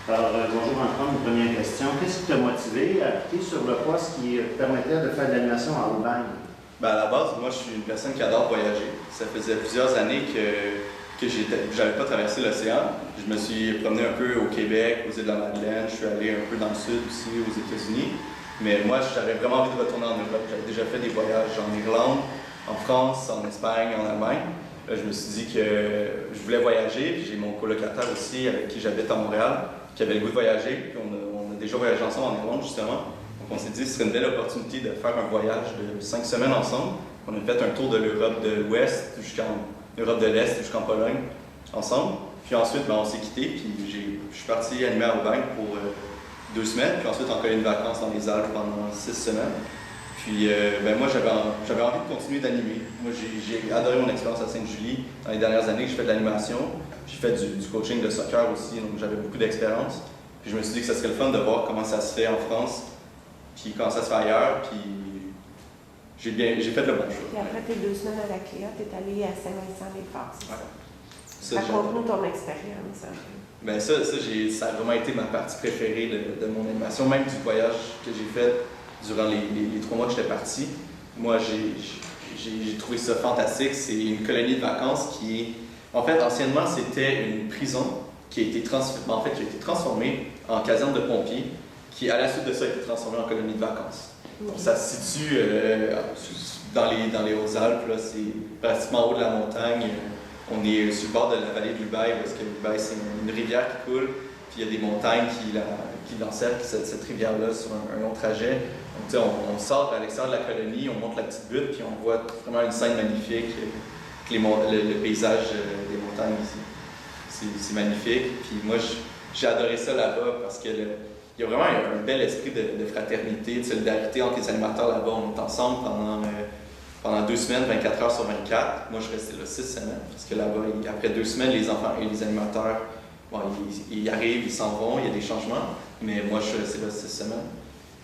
Alors, bonjour Antoine, une première question. Qu'est-ce qui t'a motivé à appliquer sur le poste qui te permettait de faire de l'animation à Aubagne? À la base, moi, je suis une personne qui adore voyager. Ça faisait plusieurs années que j'avais pas traversé l'océan. Je me suis promené un peu au Québec, aux îles de la Madeleine. Je suis allé un peu dans le sud aussi, aux États-Unis. Mais moi, j'avais vraiment envie de retourner en Europe. J'avais déjà fait des voyages en Irlande, en France, en Espagne, en Allemagne. Là, je me suis dit que je voulais voyager. Puis j'ai mon colocataire aussi, avec qui j'habite à Montréal, qui avait le goût de voyager. Puis on a déjà voyagé ensemble en Irlande, justement. Donc on s'est dit que ce serait une belle opportunité de faire un voyage de 5 semaines ensemble. On a fait un tour de l'Europe de l'Ouest jusqu'en Europe de l'Est jusqu'en Pologne ensemble. Puis ensuite, on s'est quittés. Puis je suis parti animer à Aubagne pour 2 semaines. Puis ensuite, en colonie de vacances dans les Alpes pendant 6 semaines. Puis moi, j'avais envie de continuer d'animer. Moi, j'ai adoré mon expérience à Sainte-Julie. Dans les dernières années, j'ai fait de l'animation. J'ai fait du coaching de soccer aussi, donc j'avais beaucoup d'expérience. Puis je me suis dit que ça serait le fun de voir comment ça se fait en France, puis comment ça se fait ailleurs. Puis j'ai fait le bon choix. Puis après tes 2 semaines à la Cléa, tu es allé à Saint-Vincent-les-Forts, c'est Ouais. ça? Raconte-nous ton expérience. Ben ça a vraiment été ma partie préférée de mon animation, même du voyage que j'ai fait durant les 3 mois que j'étais parti. Moi, j'ai trouvé ça fantastique. C'est une colonie de vacances qui est... En fait, anciennement, c'était une prison qui a été transformée en caserne de pompiers, qui, à la suite de ça, a été transformée en colonie de vacances. Donc, ça se situe dans les Hautes-Alpes. C'est pratiquement en haut de la montagne. On est sur le bord de la vallée de l'Ubaye, parce que l'Ubaye, c'est une rivière qui coule, puis il y a des montagnes qui l'encerclent, cette rivière-là, sur un long trajet. Donc, on sort à l'extérieur de la colonie, on monte la petite butte, puis on voit vraiment une scène magnifique, le paysage des montagnes ici. C'est magnifique. Puis moi, j'ai adoré ça là-bas parce qu'il y a vraiment un bel esprit de fraternité, de solidarité entre les animateurs là-bas. On est ensemble pendant 2 semaines, 24 heures sur 24. Moi, je restais là 6 semaines parce que là-bas, après 2 semaines, les enfants et les animateurs, ils arrivent, ils s'en vont, il y a des changements. Mais moi, je suis resté là 6 semaines.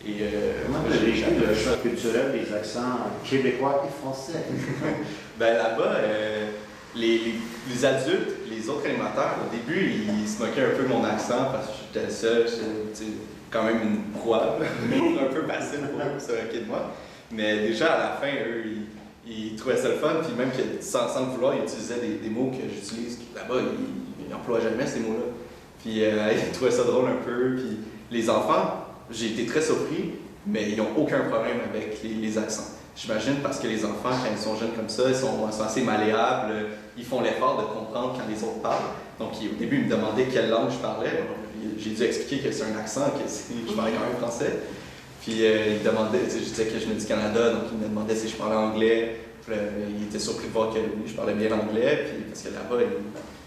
Et comment tu as vécu le choc culturel des accents québécois et français? Là-bas, les adultes, les autres animateurs, au début, ils se moquaient un peu de mon accent parce que j'étais seul, j'étais quand même une proie, un peu facile pour eux, se moquer de moi. Mais déjà, à la fin, eux, ils trouvaient ça le fun, puis même que sans le vouloir, ils utilisaient des mots que j'utilise. Là-bas, ils n'emploient jamais ces mots-là. Puis ils trouvaient ça drôle un peu. Puis les enfants, j'ai été très surpris, mais ils n'ont aucun problème avec les accents. J'imagine parce que les enfants, quand ils sont jeunes comme ça, ils sont assez malléables, ils font l'effort de comprendre quand les autres parlent. Donc au début, ils me demandaient quelle langue je parlais. J'ai dû expliquer que c'est un accent, que je parlais quand même français. Puis ils me demandaient, je disais que je venais du Canada, donc ils me demandaient si je parlais anglais. Puis, ils étaient surpris de voir que oui, je parlais bien l'anglais, puis parce que là-bas,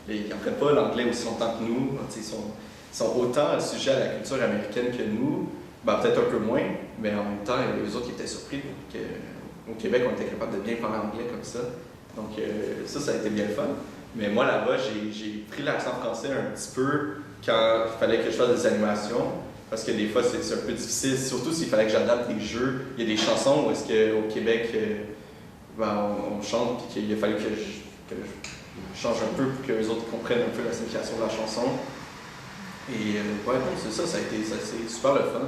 ils n'apprennent pas l'anglais aussi longtemps que nous. Ils sont autant sujet à la culture américaine que nous, peut-être un peu moins, mais en même temps, les autres étaient surpris qu'au Québec, on était capable de bien parler anglais comme ça. Donc ça a été bien le fun. Mais moi, là-bas, j'ai pris l'accent français un petit peu quand il fallait que je fasse des animations, parce que des fois, c'est un peu difficile, surtout s'il fallait que j'adapte des jeux. Il y a des chansons où est-ce qu'au Québec, on chante, puis qu'il a fallu que je change un peu pour que les autres comprennent un peu la signification de la chanson. Et donc c'est ça, c'est super le fun.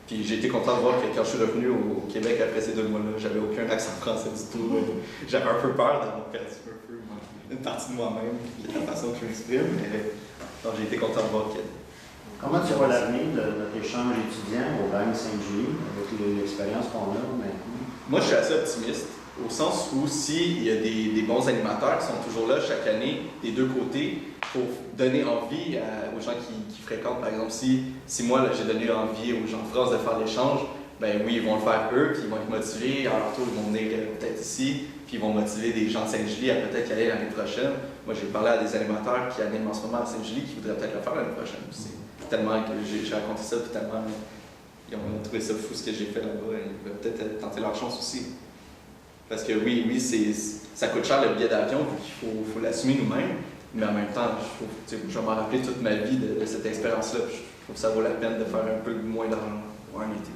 Puis j'ai été content de voir que quand je suis revenu au Québec après ces 2 mois-là, j'avais aucun accent français du tout. J'avais un peu peur d'avoir perdu un peu une partie de moi-même, de la façon que je m'exprime, mais donc, j'ai été content de voir que... Comment tu vois l'avenir de notre échange étudiant au Bagne Sainte-Julie, avec l'expérience qu'on a maintenant? Moi, je suis assez optimiste, au sens où s'il y a des bons animateurs qui sont toujours là chaque année, des 2 côtés, pour donner envie aux gens qui fréquentent. Par exemple, si moi, j'ai donné envie aux gens de France de faire l'échange, ben oui, ils vont le faire eux, puis ils vont être motivés. À leur tour, ils vont venir peut-être ici, puis ils vont motiver des gens de Sainte-Julie à peut-être y aller l'année prochaine. Moi, j'ai parlé à des animateurs qui animent en ce moment à Sainte-Julie qui voudraient peut-être le faire l'année prochaine aussi. Tellement que j'ai raconté ça, puis tellement ils ont trouvé ça fou ce que j'ai fait là-bas. Ils veulent peut-être tenter leur chance aussi. Parce que oui, ça coûte cher le billet d'avion, vu qu'il faut l'assumer nous-mêmes. Mais en même temps, je vais m'en rappeler toute ma vie de cette expérience-là. Je trouve que ça vaut la peine de faire un peu moins d'argent pour un été.